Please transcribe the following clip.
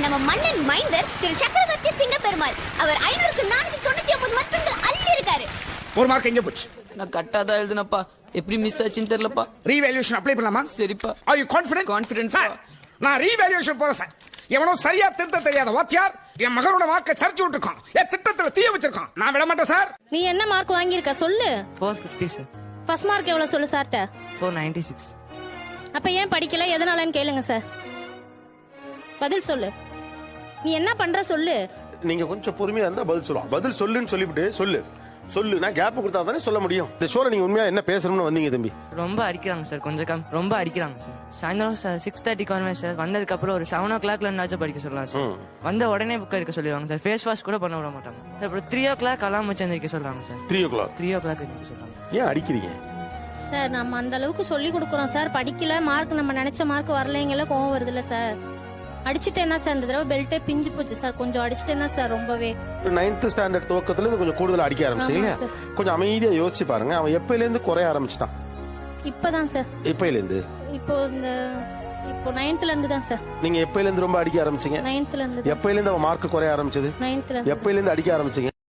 நம்ம மன்னன் மைந்தர் திரு சக்கரவர்த்தி சிங்க பெருமாள். அவர் 500க்கு 499 மதிப்பெண்கள் அள்ளி இருக்காரு. ஒரு மார்க் எங்க போச்சு? நான் கரெக்டாதான் எழுதுனப்பா, எப்படி மிஸ் ஆச்சுன்னு தெரியலப்பா. ரீவேல்யூஷன் அப்ளை பண்ணலாமா? சரிப்பா. Are you confident? Confident, sir, நான் ரீவேல்யூஷன் போறேன் சார். எவனோ சரியா திருத்த தெரியாத வாத்தியார் என் மகனோட வாக்கை சரிச்சு விட்டுருக்கான். என் திட்டத்துல தீய வச்சிருக்கான். நான் விட மாட்டேன் சார். நீ என்ன மார்க் வாங்கியிருக்க சொல்லு. 450 சார். ஃபர்ஸ்ட் மார்க் எவ்வளவு சொல்லு சார்ட்ட. 496. அப்ப ஏன் படிக்கல, எதனாலன்னு கேளுங்க சார். பதில் சொல்லு. நீ என்ன பண்ற சொல்லு. நீங்க கொஞ்சம் பொறுமையா இருந்தா பதில் சொல்லுவோம். பதில் சொல்லுன்னு சொல்லிவிட்டு சொல்லு நான் கேப் கொடுத்தா தானே சொல்ல முடியும். இந்த ஷோல நீங்க உண்மையா என்ன பேசணும்னு வந்தீங்க தம்பி? ரொம்ப அடிக்கிறாங்க சார், கொஞ்சம் ரொம்ப அடிக்கிறாங்க சார். சாயந்தரம் 6:30 வருவேன் சார். வந்ததுக்கு அப்புறம் ஒரு 7 o'clock இருந்தாச்சும் படிக்க சொல்லலாம் சார். வந்த உடனே புக் எடுக்க சொல்லிடுவாங்க சார். ஃபேஸ் வாஷ் கூட பண்ண விட மாட்டாங்க சார். அப்புறம் 3 o'clock அலாம் வச்சு எந்திரிக்க சொல்றாங்க சார். 3 o'clock எந்திரிக்க சொல்றாங்க. ஏன் அடிக்கிறீங்க? சார் நம்ம அந்த அளவுக்கு சொல்லி கொடுக்குறோம் சார். படிக்கல, மார்க் நம்ம நினைச்ச மார்க் வரலைங்கல, கோவம் வருது இல்ல சார். அடிச்சுட்டு என்ன சார், இந்த தடவை பெல்ட்டே பிஞ்சு போச்சு சார். கொஞ்சம் அடிச்சுட்டு என்ன சார், ரொம்பவே 9th ஸ்டாண்டர்ட் துவக்கத்துல இருந்து கொஞ்சம் கூடுதல் அடிக்க ஆரம்பிச்சீங்க. ஆமா சார். கொஞ்சம் அமைதியா யோசிச்சு பாருங்க. அவன் எப்பையில இருந்து குறைய ஆரம்பிச்சிட்டான்? இப்பதான் சார். எப்பையில இருந்து? இப்போ 9th இருந்து தான் சார். நீங்க எப்பையில இருந்து ரொம்ப அடிக்க ஆரம்பிச்சீங்க? 9th இருந்து. எப்பையில இருந்து அவன் மார்க் குறைய ஆரம்பிச்சது? 9th. எப்பையில இருந்து அடிக்க ஆரம்பிச்சீங்க?